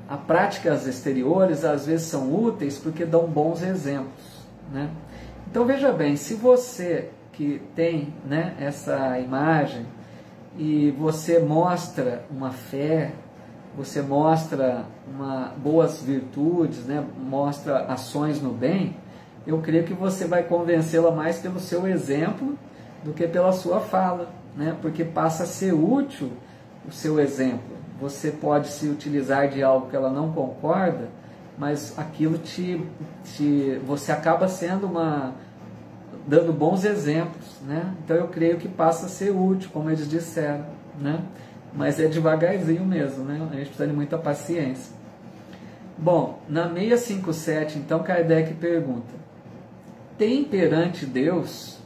as práticas exteriores às vezes são úteis porque dão bons exemplos, né? Então veja bem, se você que tem, né, essa imagem e você mostra uma fé, você mostra boas virtudes, né, mostra ações no bem, eu creio que você vai convencê-la mais pelo seu exemplo do que pela sua fala, né? Porque passa a ser útil o seu exemplo. Você pode se utilizar de algo que ela não concorda, mas aquilo você acaba sendo dando bons exemplos, né? Então eu creio que passa a ser útil, como eles disseram, né? Mas é devagarzinho mesmo, né? A gente precisa de muita paciência. Bom, na 657, então, Kardec pergunta: tem perante Deus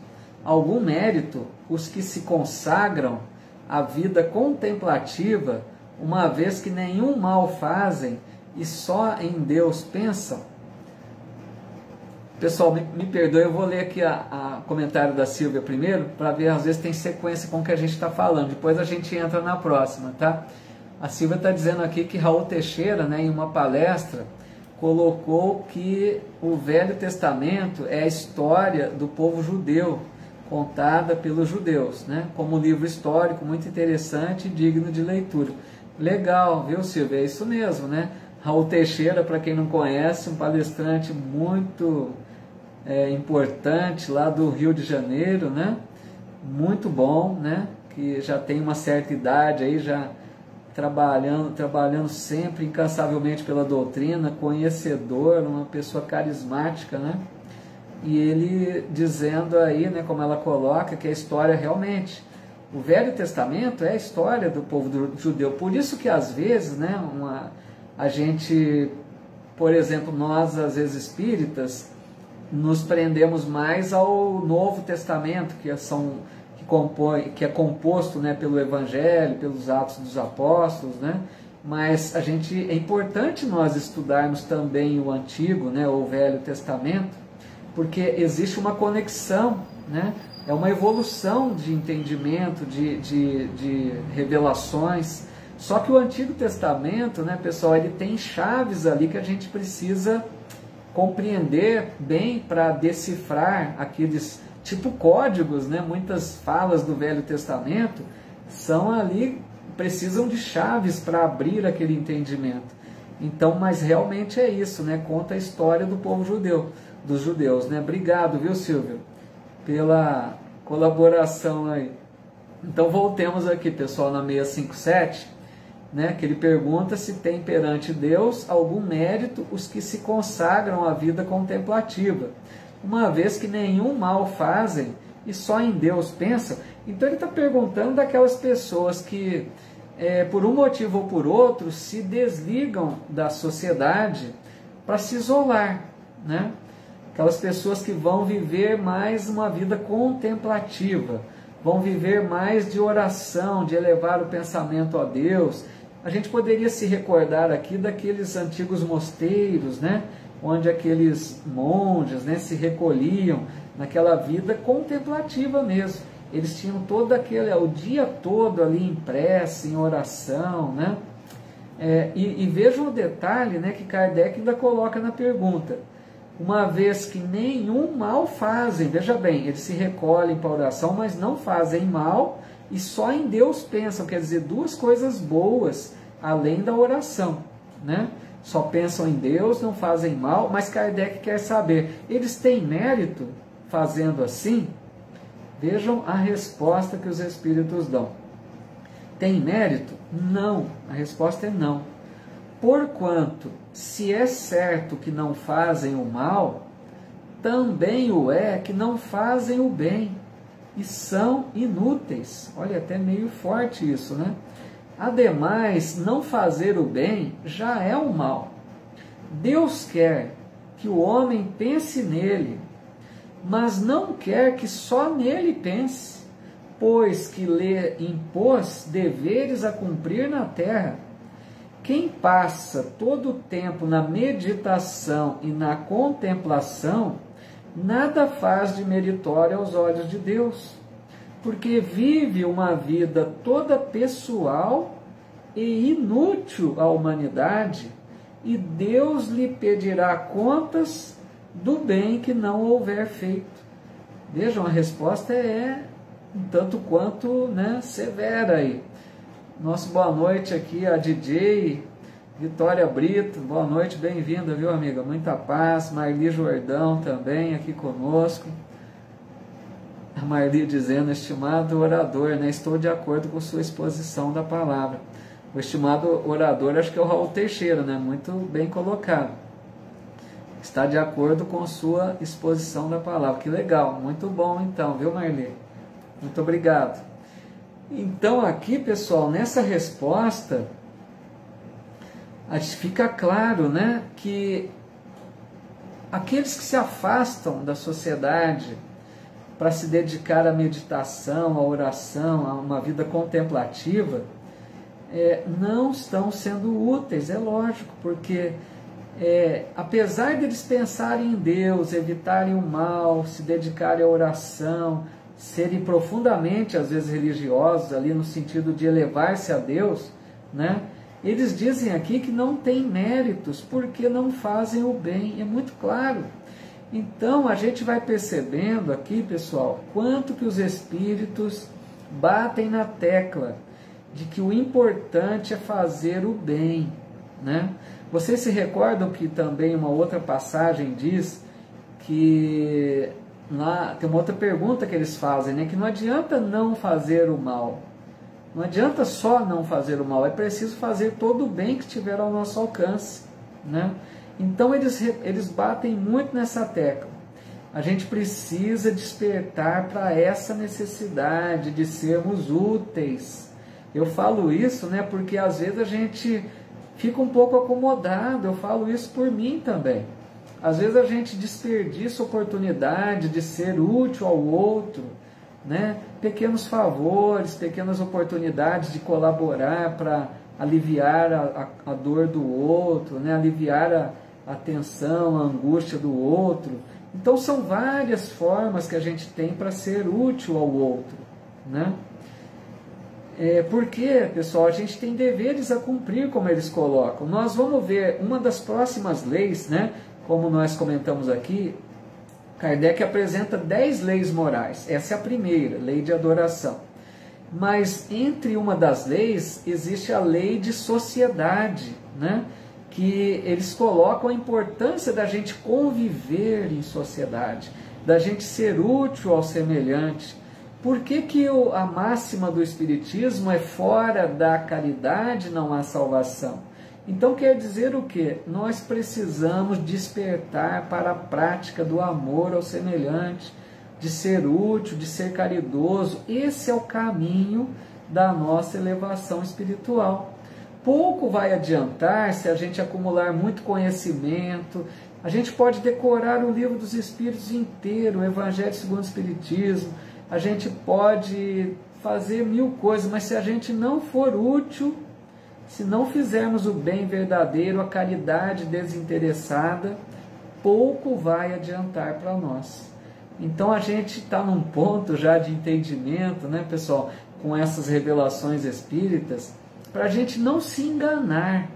algum mérito os que se consagram à vida contemplativa, uma vez que nenhum mal fazem e só em Deus pensam? Pessoal, me perdoe, eu vou ler aqui o comentário da Silvia primeiro, para ver, às vezes tem sequência com o que a gente está falando, depois a gente entra na próxima, tá? A Silvia está dizendo aqui que Raul Teixeira, né, em uma palestra, colocou que o Velho Testamento é a história do povo judeu, contada pelos judeus, né, como um livro histórico muito interessante e digno de leitura. Legal, viu, Silvia? É isso mesmo, né? Raul Teixeira, para quem não conhece, um palestrante muito importante lá do Rio de Janeiro, né? Muito bom, né? Que já tem uma certa idade aí, já trabalhando sempre incansavelmente pela doutrina, conhecedor, uma pessoa carismática, né? E ele dizendo aí, né, como ela coloca, que a história realmente, o Velho Testamento é a história do povo judeu. Por isso que às vezes, né, a gente, por exemplo, nós às vezes espíritas, nos prendemos mais ao Novo Testamento, que é composto, né, pelo Evangelho, pelos Atos dos Apóstolos, né? Mas é importante nós estudarmos também o Antigo, né, o Velho Testamento, porque existe uma conexão, né? É uma evolução de entendimento, de revelações. Só que o Antigo Testamento, né, pessoal, ele tem chaves ali que a gente precisa compreender bem para decifrar aqueles tipo códigos, né? Muitas falas do Velho Testamento são ali, precisam de chaves para abrir aquele entendimento. Então, mas realmente é isso, né? Conta a história do povo judeu, dos judeus, né? Obrigado, viu, Silvio, pela colaboração aí. Então voltemos aqui, pessoal, na 657, né, que ele pergunta se tem perante Deus algum mérito os que se consagram à vida contemplativa, uma vez que nenhum mal fazem e só em Deus pensam. Então ele está perguntando daquelas pessoas que, por um motivo ou por outro, se desligam da sociedade para se isolar, né? Aquelas pessoas que vão viver mais uma vida contemplativa, vão viver mais de oração, de elevar o pensamento a Deus. A gente poderia se recordar aqui daqueles antigos mosteiros, né? Onde aqueles monges, né, se recolhiam naquela vida contemplativa mesmo. Eles tinham todo o dia todo ali em prece, em oração, né? E vejam o detalhe, né, que Kardec ainda coloca na pergunta. Uma vez que nenhum mal fazem, veja bem, eles se recolhem para a oração, mas não fazem mal e só em Deus pensam, quer dizer, duas coisas boas além da oração, né? Só pensam em Deus, não fazem mal, mas Kardec quer saber, eles têm mérito fazendo assim? Vejam a resposta que os Espíritos dão. Tem mérito? Não. A resposta é não. Porquanto, se é certo que não fazem o mal, também o é que não fazem o bem, e são inúteis. Olha, até meio forte isso, né? Ademais, não fazer o bem já é um mal. Deus quer que o homem pense nele, mas não quer que só nele pense, pois que lhe impôs deveres a cumprir na terra. Quem passa todo o tempo na meditação e na contemplação, nada faz de meritório aos olhos de Deus, porque vive uma vida toda pessoal e inútil à humanidade, e Deus lhe pedirá contas do bem que não houver feito. Vejam, a resposta é um tanto quanto, né, severa aí. Nosso boa noite aqui a DJ Vitória Brito, boa noite, bem-vinda, viu, amiga? Muita paz. Marli Jordão também aqui conosco. A Marli dizendo, estimado orador, né, estou de acordo com sua exposição da palavra. O estimado orador, acho que é o Raul Teixeira, né? Muito bem colocado. Está de acordo com sua exposição da palavra. Que legal, muito bom então, viu, Marli? Muito obrigado. Então aqui, pessoal, nessa resposta, fica claro, né, que aqueles que se afastam da sociedade para se dedicar à meditação, à oração, a uma vida contemplativa, não estão sendo úteis, é lógico, porque apesar de eles pensarem em Deus, evitarem o mal, se dedicarem à oração, serem profundamente, às vezes, religiosos, ali no sentido de elevar-se a Deus, né? Eles dizem aqui que não têm méritos, porque não fazem o bem, é muito claro. Então, a gente vai percebendo aqui, pessoal, quanto que os Espíritos batem na tecla de que o importante é fazer o bem, né? Vocês se recordam que também uma outra passagem diz que lá tem uma outra pergunta que eles fazem, né? Que não adianta não fazer o mal, não adianta só não fazer o mal, é preciso fazer todo o bem que estiver ao nosso alcance, né? Então eles batem muito nessa tecla. A gente precisa despertar para essa necessidade de sermos úteis. Eu falo isso, né, porque às vezes a gente fica um pouco acomodado, eu falo isso por mim também. Às vezes a gente desperdiça a oportunidade de ser útil ao outro, né? Pequenos favores, pequenas oportunidades de colaborar para aliviar a dor do outro, né? Aliviar a tensão, a angústia do outro. Então são várias formas que a gente tem para ser útil ao outro, né? Porque, pessoal, a gente tem deveres a cumprir, como eles colocam. Nós vamos ver uma das próximas leis, né? Como nós comentamos aqui, Kardec apresenta 10 leis morais. Essa é a primeira, lei de adoração. Mas entre uma das leis existe a lei de sociedade, né? Que eles colocam a importância da gente conviver em sociedade, da gente ser útil ao semelhante. Por que a máxima do Espiritismo é fora da caridade não há salvação? Então quer dizer o quê? Nós precisamos despertar para a prática do amor ao semelhante, de ser útil, de ser caridoso. Esse é o caminho da nossa elevação espiritual. Pouco vai adiantar se a gente acumular muito conhecimento. A gente pode decorar o Livro dos Espíritos inteiro, o Evangelho segundo o Espiritismo, a gente pode fazer 1000 coisas, mas se a gente não for útil, se não fizermos o bem verdadeiro, a caridade desinteressada, pouco vai adiantar para nós. Então a gente está num ponto já de entendimento, né, pessoal, com essas revelações espíritas, para a gente não se enganar.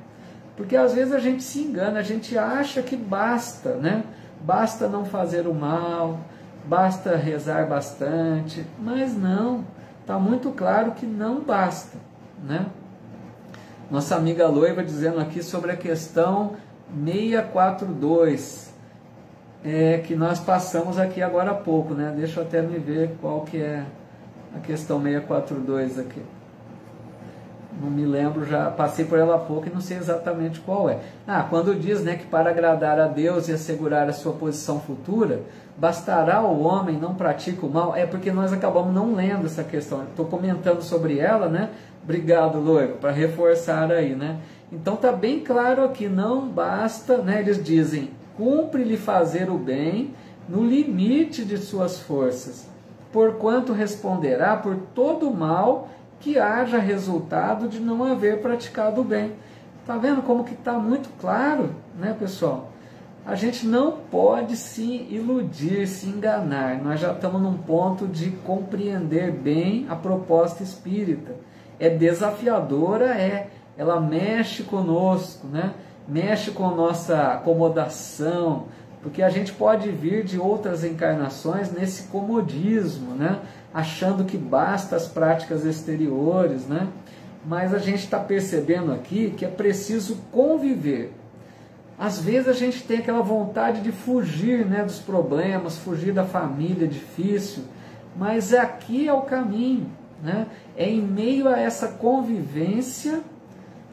Porque às vezes a gente se engana, a gente acha que basta, né? Basta não fazer o mal, basta rezar bastante, mas não, está muito claro que não basta, né? Nossa amiga Loiva dizendo aqui sobre a questão 642, que nós passamos aqui agora há pouco, né? Deixa eu até me ver qual que é a questão 642 aqui. Não me lembro, já passei por ela há pouco e não sei exatamente qual é. Quando diz, né, que para agradar a Deus e assegurar a sua posição futura, bastará o homem não pratica o mal? É porque nós acabamos não lendo essa questão. Estou comentando sobre ela, né? Obrigado, Loivo, para reforçar aí, né? Então está bem claro aqui, não basta, né? Eles dizem, cumpre-lhe fazer o bem no limite de suas forças, porquanto responderá por todo o mal que haja resultado de não haver praticado o bem. Está vendo como que está muito claro, né, pessoal? A gente não pode se iludir, se enganar. Nós já estamos num ponto de compreender bem a proposta espírita. É desafiadora, ela mexe conosco, né? Mexe com a nossa acomodação, porque a gente pode vir de outras encarnações nesse comodismo, né? Achando que basta as práticas exteriores, né? Mas a gente está percebendo aqui que é preciso conviver. Às vezes a gente tem aquela vontade de fugir, né, dos problemas, fugir da família difícil, mas aqui é o caminho, né? É em meio a essa convivência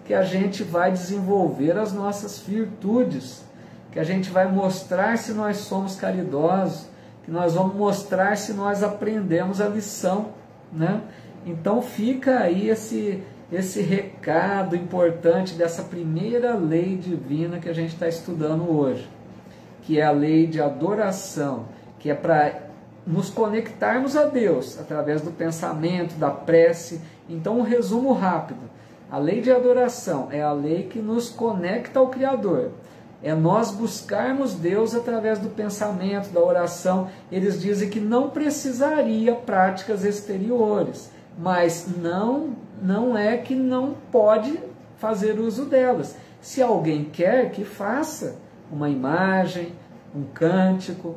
que a gente vai desenvolver as nossas virtudes, que a gente vai mostrar se nós somos caridosos, que nós vamos mostrar se nós aprendemos a lição, né? Então fica aí esse recado importante dessa primeira lei divina que a gente está estudando hoje, que é a lei de adoração, que é para nos conectarmos a Deus através do pensamento, da prece. Então, um resumo rápido: a lei de adoração é a lei que nos conecta ao Criador. É nós buscarmos Deus através do pensamento, da oração. Eles dizem que não precisaria práticas exteriores, mas não é que não pode fazer uso delas. Se alguém quer, que faça uma imagem, um cântico,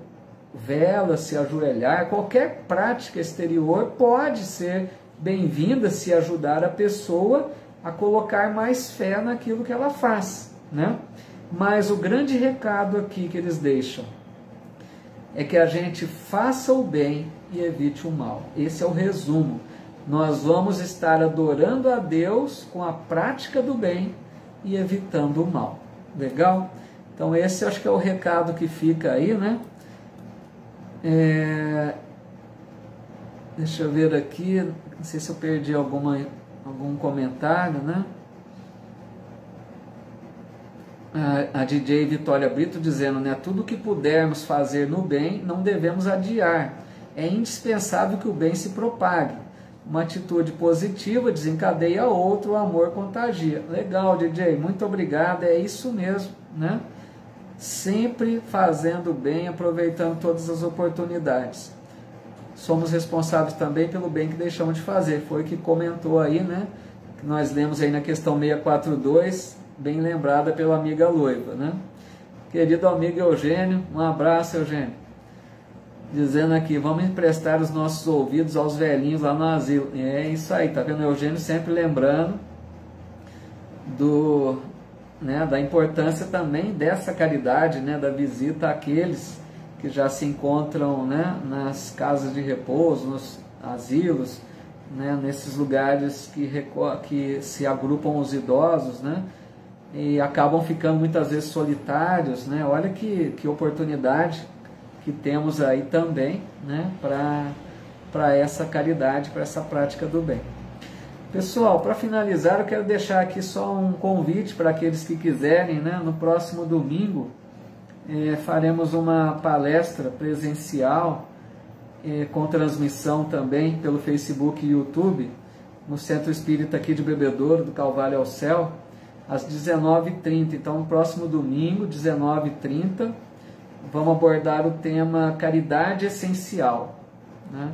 vela, se ajoelhar, qualquer prática exterior pode ser bem-vinda se ajudar a pessoa a colocar mais fé naquilo que ela faz, né? Mas o grande recado aqui que eles deixam é que a gente faça o bem e evite o mal. Esse é o resumo. Nós vamos estar adorando a Deus com a prática do bem e evitando o mal. Legal? Então esse acho que é o recado que fica aí, né? Deixa eu ver aqui, não sei se eu perdi algum comentário, né? A DJ Vitória Brito dizendo, né? Tudo que pudermos fazer no bem, não devemos adiar. É indispensável que o bem se propague. Uma atitude positiva desencadeia a outra, o amor contagia. Legal, DJ, muito obrigado, é isso mesmo, né? Sempre fazendo bem, aproveitando todas as oportunidades. Somos responsáveis também pelo bem que deixamos de fazer. Foi o que comentou aí, né? Que nós lemos aí na questão 642, bem lembrada pela amiga Loiva, né? Querido amigo Eugênio, um abraço, Eugênio. Dizendo aqui, vamos emprestar os nossos ouvidos aos velhinhos lá no asilo. É isso aí, tá vendo? Eugênio sempre lembrando da importância também dessa caridade, né? Da visita àqueles que já se encontram, né? Nas casas de repouso, nos asilos, né? Nesses lugares que se agrupam os idosos, né? E acabam ficando muitas vezes solitários, né? Olha que oportunidade que temos aí também, né, para essa caridade, para essa prática do bem. Pessoal, para finalizar, eu quero deixar aqui só um convite para aqueles que quiserem, né, no próximo domingo faremos uma palestra presencial com transmissão também pelo Facebook e YouTube, no Centro Espírita aqui de Bebedouro, do Calvário ao Céu, às 19h30. Então, no próximo domingo, 19h30, vamos abordar o tema Caridade Essencial, né?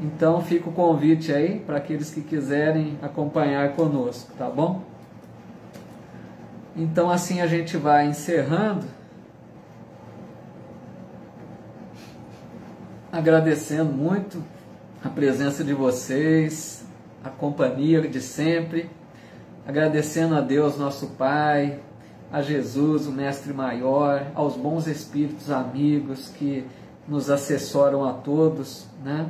Então, fica o convite aí para aqueles que quiserem acompanhar conosco, tá bom? Então, assim a gente vai encerrando, agradecendo muito a presença de vocês, a companhia de sempre, agradecendo a Deus, nosso Pai, a Jesus, o Mestre Maior, aos bons espíritos amigos que nos assessoram a todos, né?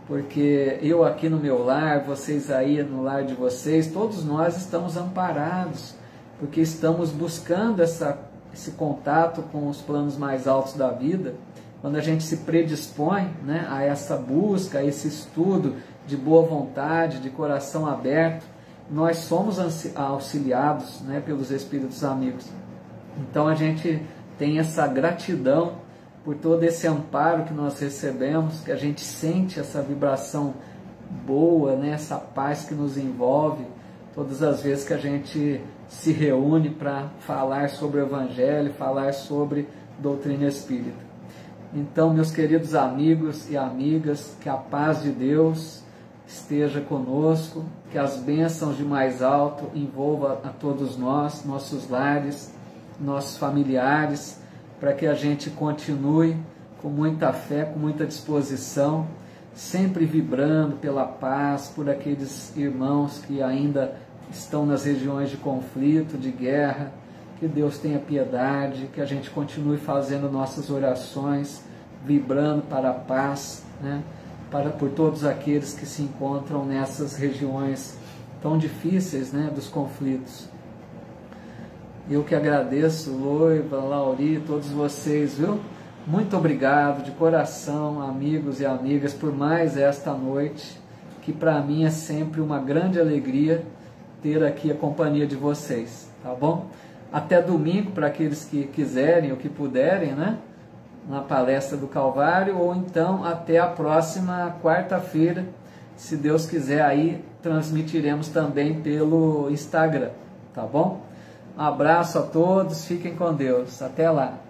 Porque eu aqui no meu lar, vocês aí no lar de vocês, todos nós estamos amparados, porque estamos buscando esse contato com os planos mais altos da vida. Quando a gente se predispõe, né, a essa busca, a esse estudo de boa vontade, de coração aberto, nós somos auxiliados, né, pelos espíritos amigos. Então a gente tem essa gratidão por todo esse amparo que nós recebemos, que a gente sente essa vibração boa, né, essa paz que nos envolve todas as vezes que a gente se reúne para falar sobre o Evangelho, falar sobre doutrina espírita. Então, meus queridos amigos e amigas, que a paz de Deus esteja conosco, que as bênçãos de mais alto envolvam a todos nós, nossos lares, nossos familiares, para que a gente continue com muita fé, com muita disposição, sempre vibrando pela paz, por aqueles irmãos que ainda estão nas regiões de conflito, de guerra. Que Deus tenha piedade, que a gente continue fazendo nossas orações, vibrando para a paz, né? Por todos aqueles que se encontram nessas regiões tão difíceis, né, dos conflitos. Eu que agradeço, Loiva, Lauri, todos vocês, viu? Muito obrigado de coração, amigos e amigas, por mais esta noite, que para mim é sempre uma grande alegria ter aqui a companhia de vocês, tá bom? Até domingo, para aqueles que quiserem ou que puderem, né? Na palestra do Calvário, ou então até a próxima quarta-feira, se Deus quiser, aí transmitiremos também pelo Instagram, tá bom? Um abraço a todos, fiquem com Deus, até lá!